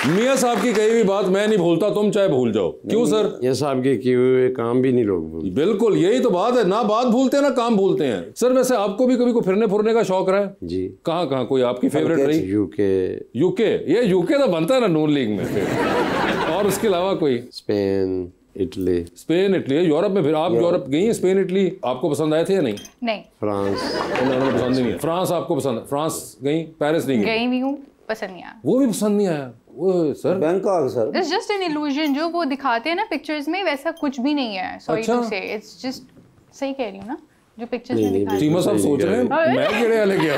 मियाँ साहब की कही हुई बात मैं नहीं भूलता, तुम चाहे भूल जाओ। क्यों सर? ये साहब के किए हुए काम भी नहीं लोग भूलते। बिल्कुल यही तो बात है, ना बात भूलते हैं ना काम भूलते हैं। सर वैसे आपको भी कभी को फिरने फुरने का शौक रहा है? जी। कहाँ कहाँ कोई आपकी फेवरेट रही? यूके। यूके? ये यूके तो बनता है ना नून लीग में फिर। और उसके अलावा कोई? Spain, Italy. Spain, Italy. Europe में फिर आप यूरोप गई हैं? स्पेन, इटली आपको पसंद आए थे या नहीं? नहीं। फ्रांस पसंद नहीं है। फ्रांस आपको पसंद? फ्रांस गई? पेरिस नहीं गई भी हूँ, पसंद नहीं आया। वो भी पसंद नहीं आया? वो sir Bangkok sir, it's just an illusion. जो वो दिखाते हैं ना पिक्चर्स में, वैसा कुछ भी नहीं है। सॉरी टू से, इट्स जस्ट, सही कह रही हूँ ना, जो पिक्चर्स में दिखाते हैं। चीमा साहब सोच रहे हैं मैं केड़े वाले गया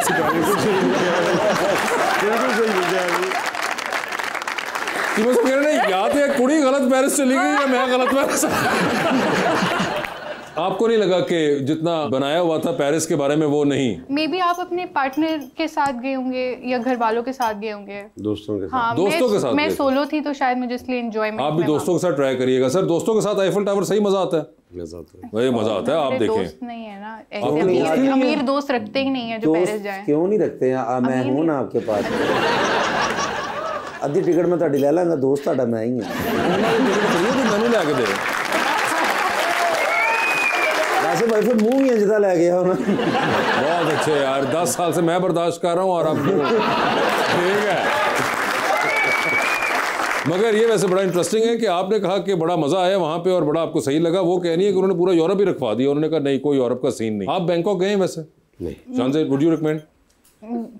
चीमा साहब कह रहे हैं या तो एक कुड़ी गलत पेरिस चली गई या मैं गलत पेरिस। आपको नहीं लगा कि जितना बनाया हुआ था पेरिस के बारे में वो नहीं? मे बी आप अपने पार्टनर के साथ गए होंगे या घर वालों के साथ गए होंगे। दोस्तों के साथ। हाँ, दोस्तों के साथ मैं सोलो थी तो शायद मुझे इसलिए एंजॉयमेंट। आप भी दोस्तों के साथ ट्राई करिएगा सर। दोस्तों के साथ आईफल टावर सही मजा आता है। वही मजा आता है। आप देखें, दोस्त नहीं है ना ऐसे, अमीर दोस्त रखते ही नहीं है जो पेरिस जाए। क्यों नहीं रखते हैं? मैं हूं ना आपके पास। अद्धी टिकट मैं ਤੁਹਾਡੀ ਲੈ ਲਾਂਗਾ, ਦੋਸਤ ਤੁਹਾਡਾ ਮੈਂ ਹੀ ਹਾਂ। मैनू लैके दे वैसे भाई फिर मुंह ही जिदा ले गया होना। बहुत अच्छे यार, 10 साल से मैं बर्दाश्त कर रहा हूँ और अब ठीक है। मगर ये वैसे बड़ा इंटरेस्टिंग है कि आपने कहा कि बड़ा मजा आया वहाँ पे और बड़ा आपको सही लगा। वो कह रही है कि उन्होंने पूरा यूरोप ही रखवा दिया। उन्होंने कहा नहीं, कोई यूरोप का सीन नहीं। आप बैंकॉक गए हैं वैसे? नहीं। शान, वुड यू रिकमेंड?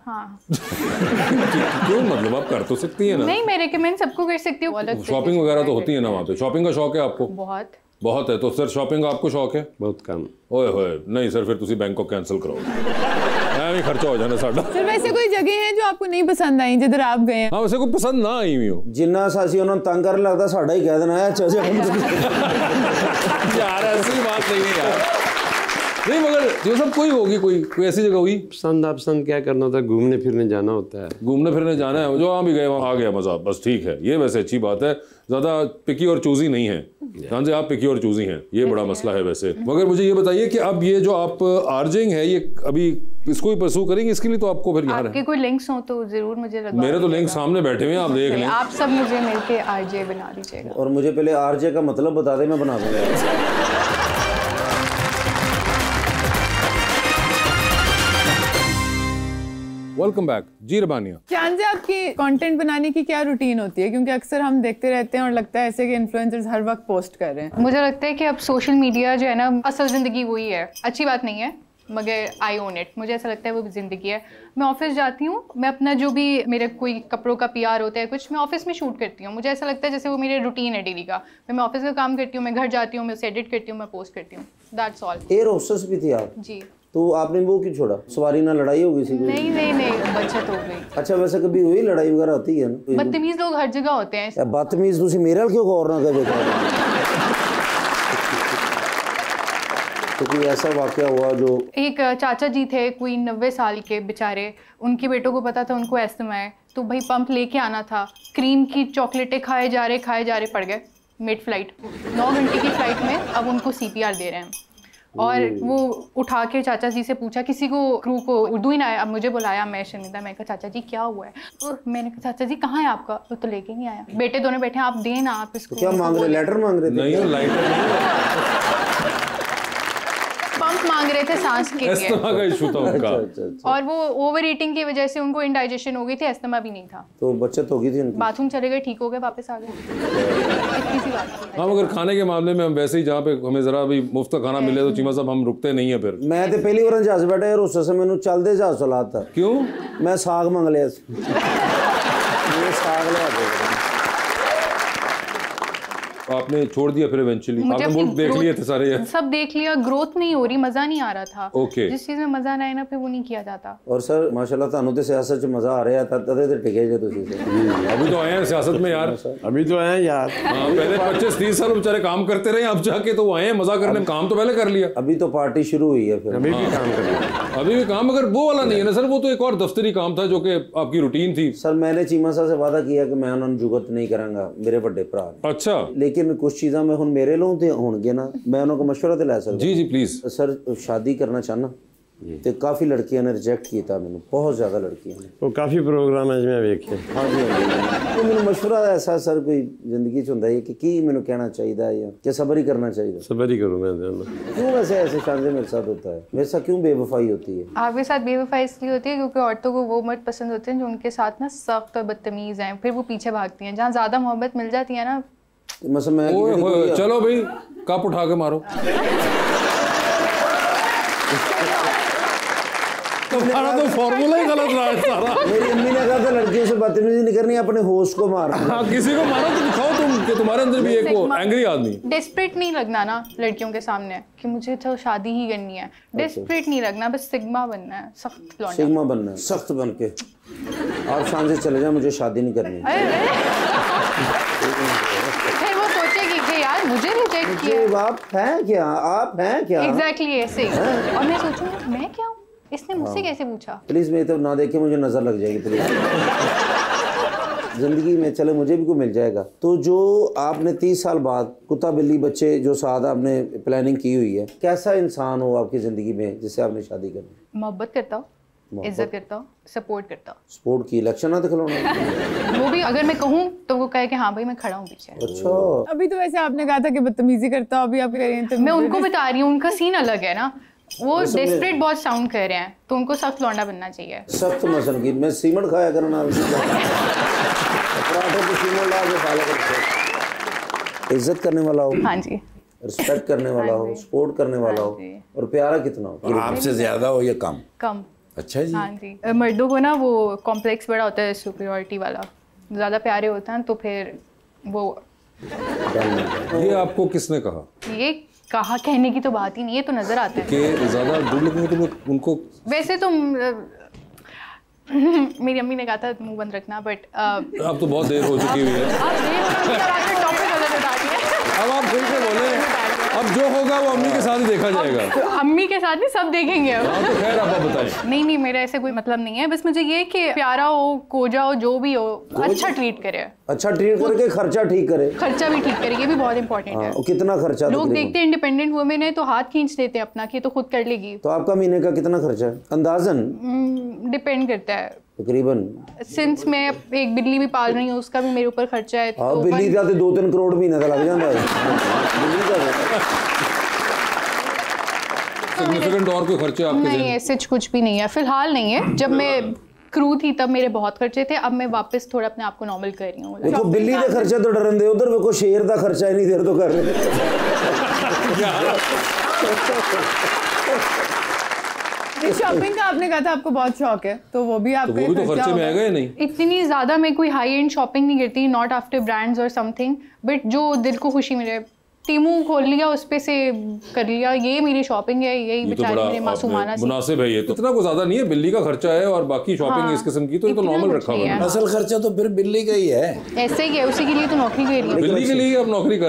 हाँ। क्यों, मतलब आप कर तो सकती है ना? नहीं, मैं रिकमेंड सबको कर सकती हूँ। शॉपिंग वगैरह तो होती है ना वहाँ पे? शॉपिंग का शौक है आपको? बहुत बहुत है। तो सर शॉपिंग का आपको शौक है? बहुत कम। ओए होए, नहीं सर फिर तुसी बैंकॉक कैंसिल करो। मैं भी खर्चा हो जाना साडा। सर वैसे कोई जगह है जो आपको नहीं पसंद आई जिधर आप गए हैं? हाँ, वैसे कोई पसंद ना आई हुई हो? जिन्ना सासी उन्होंने तंग करने लगता साडा ही कह देना है चाचा। यार ऐसी बात नहीं है यार। नहीं मगर जो सब कोई होगी, कोई ऐसी जगह हुई? पसंद आपसंद क्या करना होता है, घूमने फिरने जाना होता है। घूमने फिरने जाना है, जो वहाँ भी गए वहाँ आ गया मजा, बस ठीक है। ये वैसे अच्छी बात है, ज्यादा पिकी और चूजी नहीं है। ध्यान से, आप पिकी और चूजी हैं, ये बड़ा मसला है वैसे। मगर मुझे ये बताइए कि अब ये जो आप आर्जिंग है, ये अभी इसको ही परसू करेंगे? इसके लिए तो आपको फिर यहाँ आपके कोई लिंक्स हो तो जरूर मुझे लगा। मेरे तो लिंक सामने बैठे हुए हैं, आप देख लें। आप सब मुझे मिलके आरजे बना दीजिएगा। और मुझे पहले आरजे का मतलब बता दे, मैं बना दूंगा। वेलकम बैक जी रबानिया। चांद जी, आपकी कंटेंट बनाने की क्या रूटीन होती है? क्योंकि अक्सर हम देखते रहते हैं और लगता है ऐसे कि इन्फ्लुएंसर्स हर वक्त पोस्ट कर रहे हैं। मुझे लगता है कि अब सोशल मीडिया जो है ना, असल ज़िंदगी वही है। अच्छी बात नहीं है मगर आई ओन इट। मुझे ऐसा लगता है वो ज़िंदगी है। मैं ऑफिस जाती हूँ, मैं अपना जो भी मेरे कोई कपड़ों का पीआर होता है कुछ, मैं ऑफिस में शूट करती हूँ। मुझे ऐसा लगता है जैसे वो मेरे रूटीन है डेली का। मैं ऑफिस का काम करती हूँ, मैं घर जाती हूँ, मैं उसे एडिट करती हूँ, मैं पोस्ट करती हूँ। That's all. एयर होस्टेस भी थी आप? जी। तो आपने वो क्यों छोड़ा? सवारी ना लड़ाई हो गई थी? नहीं, बचत हो गई। अच्छा, वैसे कभी हुई लड़ाई वगैरह होती है ना? बदतमीज लोग हर जगह होते हैं। बदतमीज तुसी मेरे वाल क्यों गौर ना कर? तो कोई ऐसा वाकया हुआ जो? एक चाचा जी थे, कोई 90 साल के बेचारे, उनके बेटों को पता था उनको अस्थमा है, तो भाई पंप लेके आना था। क्रीम की चॉकलेटें खाए जा रहे पड़ गए मिड फ्लाइट। 9 घंटे की फ्लाइट में अब उनको CPR दे रहे हैं। और वो उठा के चाचा जी से पूछा, किसी को क्रू को उर्दू ही ना आया। अब मुझे बुलाया, मैं शर्मिंदा, मैं कहा चाचा जी क्या हुआ है? मैंने कहा चाचा जी कहाँ है आपका? वो तो लेके नहीं आया। बेटे दोनों बैठे, आप देना, आप इसको। क्या मांग रहे? लेटर मांग रहे थे? नहीं, लाइटर पंप मांग रहे थे सांस के लिए। अस्थमा का इशू था उनका। अच्छा। और वो ओवर ईटिंग की वजह से उनको इंडाइजेशन हो गई थी, अस्थमा भी नहीं था। तो बचत हो गई थी उनकी? बाथरूम चले गए, ठीक हो गए, वापस आ गए। इतनी सी बात थी। हाँ, मगर खाने के मामले में हम वैसे ही, जहाँ पे हमें जरा भी मुफ्त का खाना मिले तो चीमा साहब हम रुकते नहीं है। फिर मैं तो पहली बार जहाज बैठा यार, उस समय मैंने चलते जहाज चलाता। क्यों? मैं साग मंग लिया। ये साग लिया दे। आपने छोड़ दिया फिर इवेंचुअली? आपने मुल्क देख लिए थे सारे? सब देख लिया, ग्रोथ नहीं हो रही, मजा नहीं आ रहा था। ओके। जिस चीज में मजा ना आए ना, फिर वो नहीं किया जाता। और सर माशाल्लाह ਤੁਹਾਨੂੰ ਤੇ ਸਿਆਸਤ 'ਚ ਮਜ਼ਾ ਆ ਰਿਹਾ ਤਾਂ ਤਦੇ ਤੇ ਟਿਕੇ ਜੇ ਤੁਸੀਂ। अभी तो आए हैं सियासत में यार। अभी तो आए यार। हाँ, पहले 25-30 साल बेचारे काम करते रहे, अब जाके तो आए हैं मजा करने। काम तो पहले कर लिया, अभी तो पार्टी शुरू हुई है। फिर अभी भी काम कर रहे हैं। अभी भी काम, मगर वो वाला नहीं है ना सर। वो तो एक और दफ्तरी काम था जो कि आपकी रूटीन थी। सर मैंने चीमा साहब से वादा किया कि मैं ਉਹਨਾਂ ਨੂੰ जुगत नहीं करांगा, मेरे बड़े भरा। अच्छा। लेकिन कुछ चीज़ां मैं ਹੁਣ ਮੇਰੇ ਲੋਂ ਤੇ ਹੋਣਗੇ ਨਾ, मैं ਉਹਨਾਂ को मशवरा ਤੇ ਲੈ सकदा। जी जी प्लीज। सर शादी करना चाहना। ਤੇ ਕਾਫੀ ਲੜਕੀਆਂ ਨੇ ਰਿਜੈਕਟ ਕੀਤਾ ਮੈਨੂੰ, ਬਹੁਤ ਜ਼ਿਆਦਾ ਲੜਕੀਆਂ ਨੇ। ਉਹ ਕਾਫੀ ਪ੍ਰੋਗਰਾਮ ਹੈ ਜਿਵੇਂ ਵੇਖੇ। ਹਾਂਜੀ ਹਾਂਜੀ। ਮੈਨੂੰ ਮਸ਼ਵਰਾ ਐਸਾ ਸਰ ਕੋਈ ਜ਼ਿੰਦਗੀ 'ਚ ਹੁੰਦਾ ਹੈ ਕਿ ਕੀ ਮੈਨੂੰ ਕਹਿਣਾ ਚਾਹੀਦਾ है या कि सब्र ही करना चाहिए? सब्र ही करूँ मैं। क्यों वैसे ऐसे शानजे मेरे साथ होता है? मेरे साथ क्यों बेवफाई होती है? आपके साथ बेवफाई इसलिए होती है क्योंकि औरतों को वो मर्द पसंद होते हैं जो उनके साथ ना सख्त और बदतमीज़ हैं, फिर वो पीछे भागती हैं। जहाँ ज़्यादा मोहब्बत मिल जाती है ना, मतलब मैं चलो भाई कप उठा के मारो। तुम्हारा तो फॉर्मूला ही गलत रहा है सारा। मेरी अम्मी ने कहा था लड़कियों से बदतमीजी नहीं करनी, अपने होस्ट को मारना। हाँ, किसी को मारो तो दिखाओ तुम कि तुम्हारे अंदर भी एक वो एंग्री आदमी। डेस्परेट नहीं लगना ना लड़कियों के सामने कि मुझे तो शादी ही करनी है। डेस्परेट नहीं लगना, बस सिग्मा बनना है, सख्त लौंडा। सिग्मा बनना है, सख्त बन के। आप शान से चले जाए, मुझे शादी नहीं करनी। फिर वो सोचेगी कि यार मुझे रिजेक्ट किया। आप हैं क्या? आप हैं क्या? एग्जैक्टली ऐसे ही। और मैं सोचूंगी मैं क्या हूँ, इसने मुझसे कैसे पूछा? प्लीज मेरी तरफ ना देखे, मुझे नजर लग जाएगी प्लीज। जिंदगी में चले मुझे भी कोई मिल जाएगा। तो जो आपने 30 साल बाद कुत्ता बिल्ली बच्चे जो साथ आपने प्लानिंग की हुई है, कैसा इंसान हो आपकी जिंदगी में जिससे आपने शादी करनी? मोहब्बत करता हूँ, इज्जत करता हूँ, सपोर्ट करता हूँ। सपोर्ट की इलेक्शन ना दिखलाना। वो भी अगर मैं कहूँ तो वो कहे कि हाँ भाई मैं खड़ा हूँ पीछे। अच्छा, अभी तो वैसे आपने कहा था कि बदतमीजी करता हूँ, अभी आप कह रही हैं तो मैं उनको बता रही हूँ, उनका सीन अलग है ना। वो डेस्परेट बहुत साउंड कर रहे हैं, तो उनको सख्त लौंडा बनना चाहिए। सख्त मसन की मैं सीमेंट खाया करना, पराठे पे सीमेंट ला के खा लिया करते। इज्जत करने वाला हो, हाँ जी, रिस्पेक्ट करने वाला हो, सपोर्ट करने वाला हो, और प्यारा कितना हो? आपसे ज्यादा हो या कम? कम। अच्छा जी। हाँ जी, मर्दों को ना वो कॉम्प्लेक्स बड़ा होता है सुपीरियरिटी वाला, ज़्यादा प्यारे होते हैं तो फिर वो। ये आपको किसने कहा? ये कहा कहने की तो बात ही नहीं है, तो नजर आता है कि ज्यादा दूर लगेंगे तो उनको। वैसे तो मेरी अम्मी ने कहा था मुंह बंद रखना, बट अब तो बहुत देर हो चुकी हुई है। टॉपिक अलग बता दिया। अब आप फिर से बोले, अब जो होगा वो अम्मी के साथ ही देखा जाएगा। तो अम्मी के साथ भी सब देखेंगे अब। हाँ, तो खैर आप बताएं। नहीं मेरा ऐसे कोई मतलब नहीं है, बस मुझे ये कि प्यारा हो, कोजा हो, जो भी हो, अच्छा ट्रीट करे। अच्छा ट्रीट करके खर्चा ठीक करे, खर्चा भी ठीक करे, ये भी बहुत इंपॉर्टेंट है। और कितना खर्चा? लोग देखते हैं इंडिपेंडेंट वुमेन है तो हाथ खींच देते हैं अपना कि तो खुद कर लेगी। तो आपका महीने का कितना खर्चा है अंदाजन? डिपेंड करता है तकरीबन। सिंस मैं एक बिल्ली भी पाल रही हूँ, उसका भी मेरे ऊपर खर्चा है। हाँ, बिल्ली का तो 2-3 करोड़ महीने का लग जाता है। बिल्ली का सिग्निफिकेंट और कोई खर्चे आपके? नहीं, ऐसे कुछ भी नहीं है फिलहाल, नहीं है। जब मैं क्रू थी तब मेरे बहुत खर्चे थे, अब मैं वापस थोड़ा अपने आप को नॉर्मल कर रही हूँ। देखो बिल्ली का खर्चा तो डरन दे, उधर देखो शेर का खर्चा ही नहीं देर तो कर रहे। शॉपिंग का आपने कहा था आपको बहुत शौक है, तो वो भी आपका वो भी तो खर्चे में आएगा या नहीं? इतनी ज्यादा मैं कोई हाई एंड शॉपिंग नहीं करती, नॉट आफ्टर ब्रांड्स और समथिंग, बट जो दिल को खुशी मिले। टीमू खोल लिया, उस पे से कर लिया, ये मेरी शॉपिंग है, यही बेचारे मेरे मासूमाना से। मुनासिब है ये तो, इतना को ज्यादा नहीं है। बिल्ली का खर्चा है और बाकी शॉपिंग इस किस्म की तो ये तो नॉर्मल रखा हुआ है। असल खर्चा तो फिर बिल्ली का ही है। ऐसे ही है, उसी के लिए तो नौकरी कर रही है। बिल्ली के लिए आप नौकरी कर